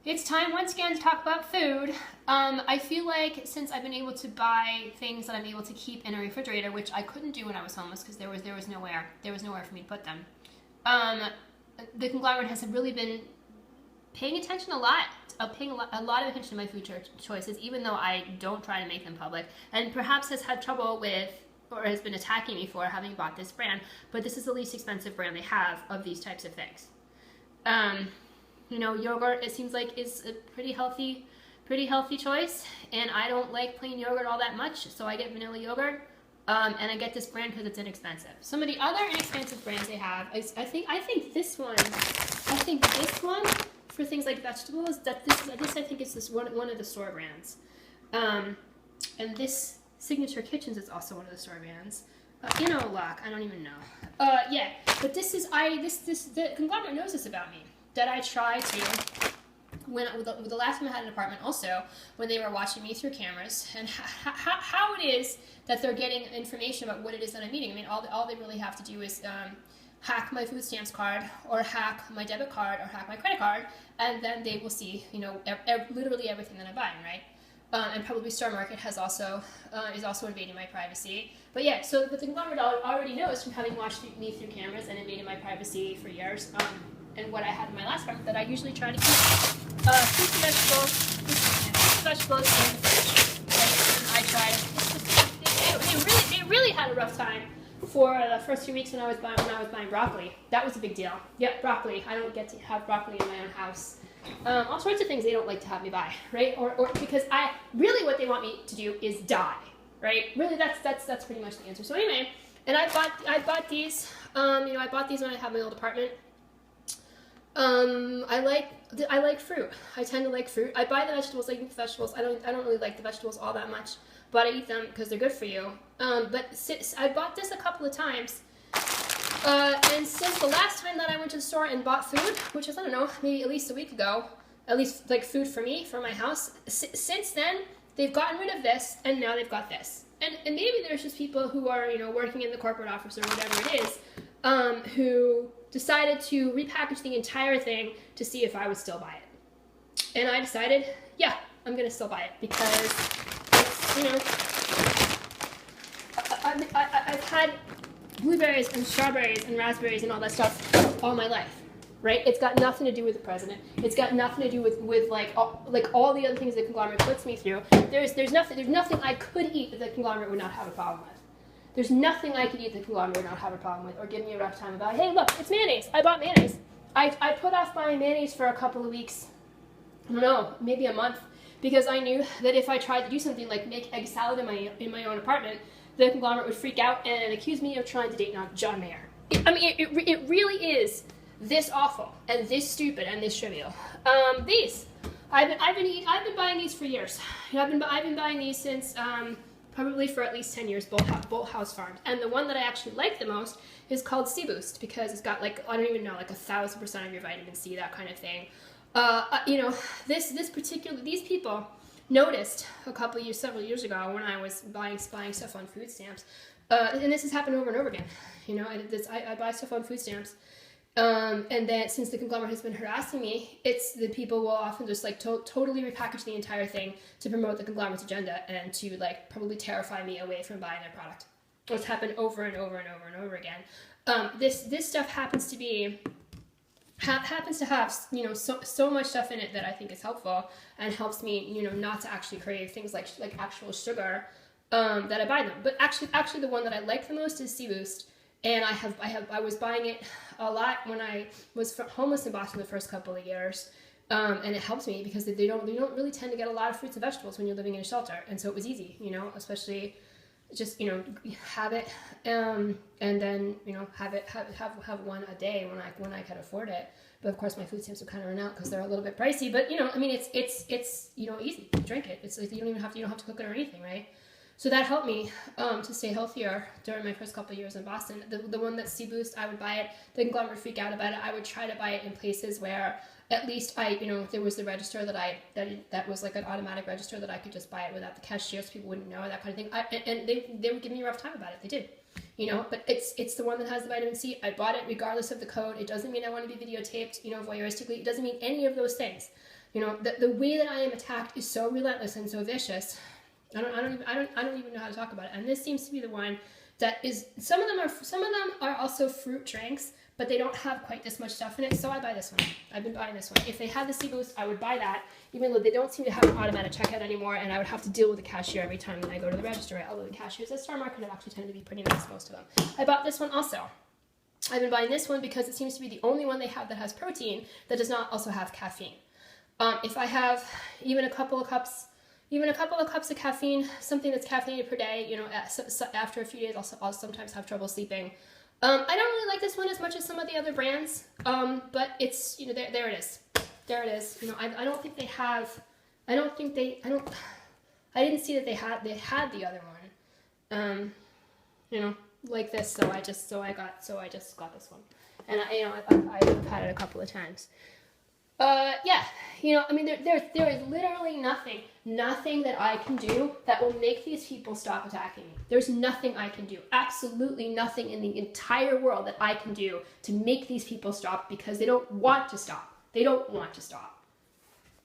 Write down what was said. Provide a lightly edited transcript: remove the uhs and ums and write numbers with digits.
It's time once again to talk about food. I feel like since I've been able to buy things that I'm able to keep in a refrigerator, which I couldn't do when I was homeless because there was nowhere for me to put them. The conglomerate has really been paying attention a lot of attention to my food choices, even though I don't try to make them public, and perhaps has had trouble with or has been attacking me for having bought this brand. But this is the least expensive brand they have of these types of things. You know, yogurt, it seems like, is a pretty healthy choice, and I don't like plain yogurt all that much, so I get vanilla yogurt, and I get this brand because it's inexpensive. Some of the other inexpensive brands they have, I think this one for things like vegetables, this I think is this one of the store brands, and this Signature Kitchens is also one of the store brands. You know, luck, I don't even know. Yeah, but the conglomerate knows this about me. That I try to, with the last time I had an apartment also, when they were watching me through cameras, and how it is that they're getting information about what it is that I'm eating. I mean, all they really have to do is hack my food stamps card, or hack my debit card, or hack my credit card, and then they will see, you know, literally everything that I'm buying, right? And probably Star Market is also invading my privacy. But yeah, so the conglomerate already knows from having watched me through cameras and invaded my privacy for years. And what I had in my last apartment that I usually try to keep fruits and vegetables in the fridge. Right? And I tried. They really had a rough time for the first few weeks when I was buying broccoli. That was a big deal. Yep, broccoli. I don't get to have broccoli in my own house. All sorts of things they don't like to have me buy, right? Or because what they want me to do is die, right? Really, that's pretty much the answer. So anyway, and I bought these. I bought these when I had my old apartment. I like fruit. I tend to like fruit. I buy the vegetables. I eat the vegetables. I don't really like the vegetables all that much, but I eat them because they're good for you. But I bought this a couple of times, and since the last time that I went to the store and bought food, which is, I don't know, maybe at least a week ago, at least like food for me, for my house, since then, they've gotten rid of this, and now they've got this. And maybe there's just people who are, you know, working in the corporate office or whatever it is, who decided to repackage the entire thing to see if I would still buy it. And I decided, yeah, I'm going to still buy it because it's, you know, I've had blueberries and strawberries and raspberries and all that stuff all my life, right? It's got nothing to do with the president. It's got nothing to do with like all the other things the conglomerate puts me through. There's nothing I could eat that the conglomerate would not have a problem with. There's nothing I could eat that the conglomerate would not have a problem with or give me a rough time about. Hey, look, it's mayonnaise. I bought mayonnaise. I put off buying mayonnaise for a couple of weeks. I don't know, maybe a month, because I knew that if I tried to do something like make egg salad in my own apartment, the conglomerate would freak out and accuse me of trying to date John Mayer. It really is this awful and this stupid and this trivial. These I've been buying these for years. I've been buying these since probably for at least 10 years, Bolt House Farms. And the one that I actually like the most is called Sea Boost, because it's got like, I don't even know, like 1,000% of your vitamin C, that kind of thing. You know, these people noticed several years ago when I was buying stuff on food stamps, and this has happened over and over again. You know, I buy stuff on food stamps, and then since the conglomerate has been harassing me, it's the people will often just like totally repackage the entire thing to promote the conglomerate's agenda and to like probably terrify me away from buying their product. It's happened over and over and over and over again. This stuff happens to have, you know, so much stuff in it that I think is helpful and helps me, you know, not to actually crave things like actual sugar, that I buy them. But actually the one that I like the most is Sea Boost. And I was buying it a lot when I was homeless in Boston the first couple of years, and it helps me because they don't really tend to get a lot of fruits and vegetables when you're living in a shelter, and so it was easy, you know, especially just, you know, have it, and then, you know, have one a day when I could afford it. But of course my food stamps would kind of run out because they're a little bit pricey. But you know, I mean, it's you know, easy. You drink it. It's like you don't have to cook it or anything, right? So that helped me to stay healthier during my first couple of years in Boston. The one that's Sea Boost, I would buy it. The conglomerate freak out about it. I would try to buy it in places where at least there was the register that was like an automatic register that I could just buy it without the cashier, so people wouldn't know, that kind of thing. And they would give me a rough time about it. They did, you know. But it's the one that has the vitamin C. I bought it regardless of the code. It doesn't mean I want to be videotaped, you know, voyeuristically. It doesn't mean any of those things. You know, the way that I am attacked is so relentless and so vicious. I don't even know how to talk about it. And this seems to be the one that is, some of them are also fruit drinks, but they don't have quite this much stuff in it, so I buy this one. I've been buying this one. If they had the Sea Boost, I would buy that, even though they don't seem to have an automatic checkout anymore, and I would have to deal with the cashier every time when I go to the register, right? Although the cashiers at Star Market have actually tended to be pretty nice, most of them. I bought this one also. I've been buying this one because it seems to be the only one they have that has protein that does not also have caffeine. If I have even a couple of cups of caffeine, something that's caffeinated per day, you know, after a few days, I'll sometimes have trouble sleeping. I don't really like this one as much as some of the other brands, but it's, you know, there it is. There it is. You know, I don't think they have, I didn't see that they had the other one, you know, like this, so I just got this one. And I've had it a couple of times. Yeah, you know, I mean, there is literally nothing that I can do that will make these people stop attacking me. There's nothing I can do, absolutely nothing in the entire world that I can do to make these people stop, because they don't want to stop. They don't want to stop.